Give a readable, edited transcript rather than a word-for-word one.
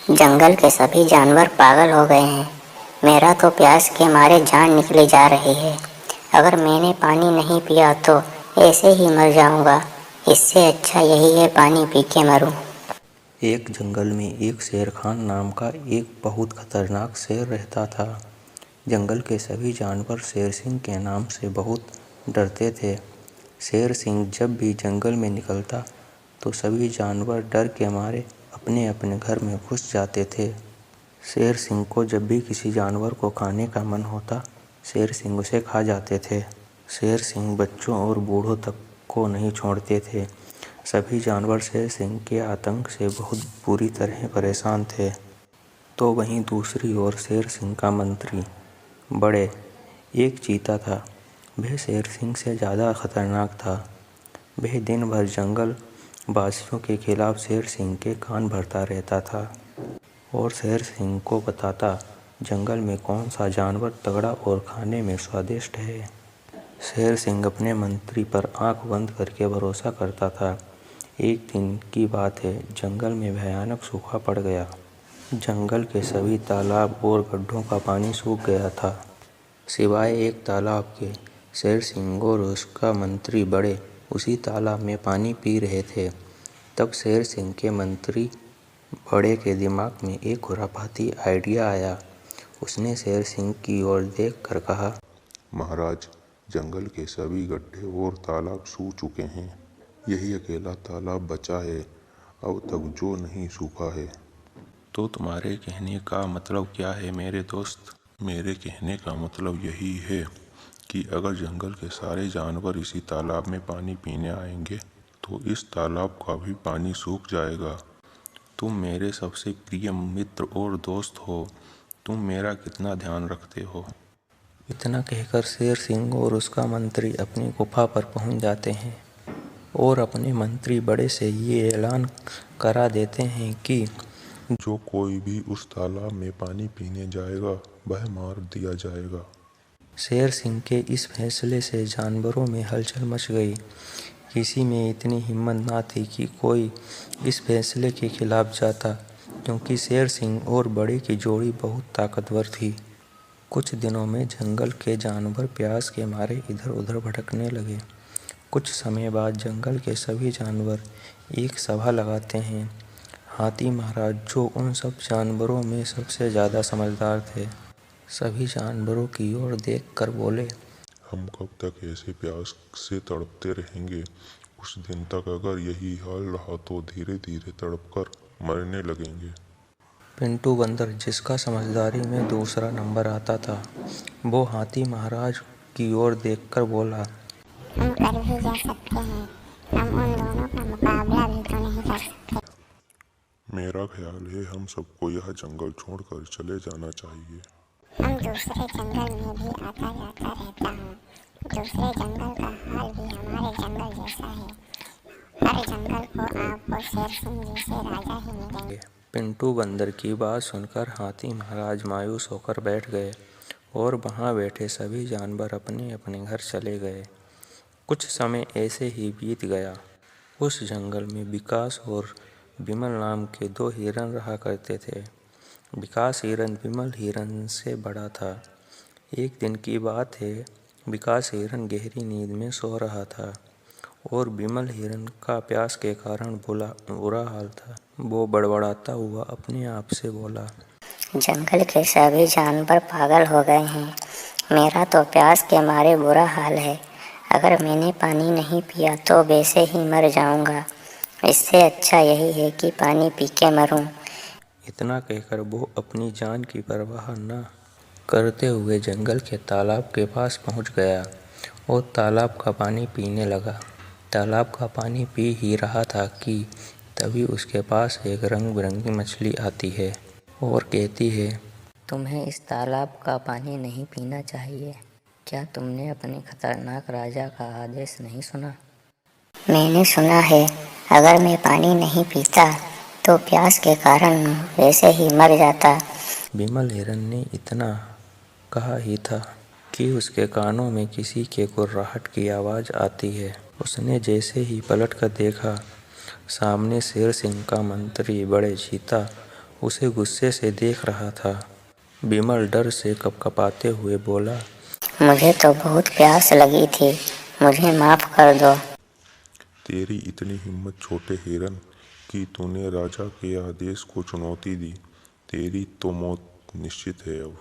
जंगल के सभी जानवर पागल हो गए हैं। मेरा तो प्यास के मारे जान निकली जा रही है। अगर मैंने पानी नहीं पिया तो ऐसे ही मर जाऊंगा। इससे अच्छा यही है पानी पी के मरूं। एक जंगल में एक शेर खान नाम का एक बहुत खतरनाक शेर रहता था। जंगल के सभी जानवर शेर सिंह के नाम से बहुत डरते थे। शेर सिंह जब भी जंगल में निकलता तो सभी जानवर डर के मारे अपने अपने घर में घुस जाते थे। शेर सिंह को जब भी किसी जानवर को खाने का मन होता, शेर सिंह उसे खा जाते थे। शेर सिंह बच्चों और बूढ़ों तक को नहीं छोड़ते थे। सभी जानवर शेर सिंह के आतंक से बहुत बुरी तरह परेशान थे। तो वहीं दूसरी ओर शेर सिंह का मंत्री बड़े एक चीता था। वह शेर सिंह से ज़्यादा खतरनाक था। वह दिन भर जंगल वासियों के खिलाफ शेर सिंह के कान भरता रहता था और शेर सिंह को बताता जंगल में कौन सा जानवर तगड़ा और खाने में स्वादिष्ट है। शेर सिंह अपने मंत्री पर आंख बंद करके भरोसा करता था। एक दिन की बात है, जंगल में भयानक सूखा पड़ गया। जंगल के सभी तालाब और गड्ढों का पानी सूख गया था, सिवाय एक तालाब के। शेर सिंह और उसका मंत्री बड़े उसी तालाब में पानी पी रहे थे। तब शेर सिंह के मंत्री बड़े के दिमाग में एक खुरापाती आइडिया आया। उसने शेर सिंह की ओर देख कर कहा, महाराज, जंगल के सभी गड्ढे और तालाब सूख चुके हैं। यही अकेला तालाब बचा है अब तक जो नहीं सूखा है। तो तुम्हारे कहने का मतलब क्या है मेरे दोस्त? मेरे कहने का मतलब यही है कि अगर जंगल के सारे जानवर इसी तालाब में पानी पीने आएंगे तो इस तालाब का भी पानी सूख जाएगा। तुम मेरे सबसे प्रिय मित्र और दोस्त हो, तुम मेरा कितना ध्यान रखते हो। इतना कहकर शेर सिंह और उसका मंत्री अपनी गुफा पर पहुंच जाते हैं और अपने मंत्री बड़े से ये ऐलान करा देते हैं कि जो कोई भी उस तालाब में पानी पीने जाएगा वह मार दिया जाएगा। शेर सिंह के इस फैसले से जानवरों में हलचल मच गई। किसी में इतनी हिम्मत ना थी कि कोई इस फैसले के खिलाफ जाता, क्योंकि शेर सिंह और बड़े की जोड़ी बहुत ताकतवर थी। कुछ दिनों में जंगल के जानवर प्यास के मारे इधर उधर भटकने लगे। कुछ समय बाद जंगल के सभी जानवर एक सभा लगाते हैं। हाथी महाराज, जो उन सब जानवरों में सबसे ज़्यादा समझदार थे, सभी जानवरों की ओर देखकर बोले, हम कब तक ऐसे प्यास से तड़पते रहेंगे? कुछ दिन तक अगर यही हाल रहा तो धीरे धीरे तड़पकर मरने लगेंगे। पिंटू बंदर, जिसका समझदारी में दूसरा नंबर आता था, वो हाथी महाराज की ओर देखकर बोला, हम कर भी जा सकते हैं। हम उन दोनों का मुकाबला भी तो नहीं कर सकते। मेरा ख्याल है हम सबको यह जंगल छोड़कर चले जाना चाहिए। हम दूसरे जंगल में भी आता जाता रहता हूँ। दूसरे जंगल का हाल भी हमारे जंगल जैसा है। हर जंगल को आपको शेर सिंह जैसे राजा ही मिलेंगे। पिंटू बंदर की बात सुनकर हाथी महाराज मायूस होकर बैठ गए और वहाँ बैठे सभी जानवर अपने अपने घर चले गए। कुछ समय ऐसे ही बीत गया। उस जंगल में विकास और विमल नाम के दो हिरन रहा करते थे। विकास हिरन विमल हिरन से बड़ा था। एक दिन की बात है, विकास हिरन गहरी नींद में सो रहा था और विमल हिरन का प्यास के कारण बुरा हाल था। वो बड़बड़ाता हुआ अपने आप से बोला, जंगल के सभी जानवर पागल हो गए हैं। मेरा तो प्यास के मारे बुरा हाल है। अगर मैंने पानी नहीं पिया तो वैसे ही मर जाऊंगा। इससे अच्छा यही है कि पानी पी के मरूं। इतना कहकर वो अपनी जान की परवाह न करते हुए जंगल के तालाब के पास पहुंच गया और तालाब का पानी पीने लगा। तालाब का पानी पी ही रहा था कि तभी उसके पास एक रंग बिरंगी मछली आती है और कहती है, तुम्हें इस तालाब का पानी नहीं पीना चाहिए। क्या तुमने अपने खतरनाक राजा का आदेश नहीं सुना? मैंने सुना है, अगर मैं पानी नहीं पीता तो प्यास के कारण वैसे ही मर जाता। विमल हिरन ने इतना कहा ही था कि उसके कानों में किसी के गुर्राहट की आवाज़ आती है। उसने जैसे ही पलट कर देखा, सामने शेर सिंह का मंत्री बड़े चीता उसे गुस्से से देख रहा था। बिमल डर से कपकपाते हुए बोला, मुझे तो बहुत प्यास लगी थी, मुझे माफ कर दो। तेरी इतनी हिम्मत छोटे हिरन कि तूने राजा के आदेश को चुनौती दी। तेरी तो मौत निश्चित है अब।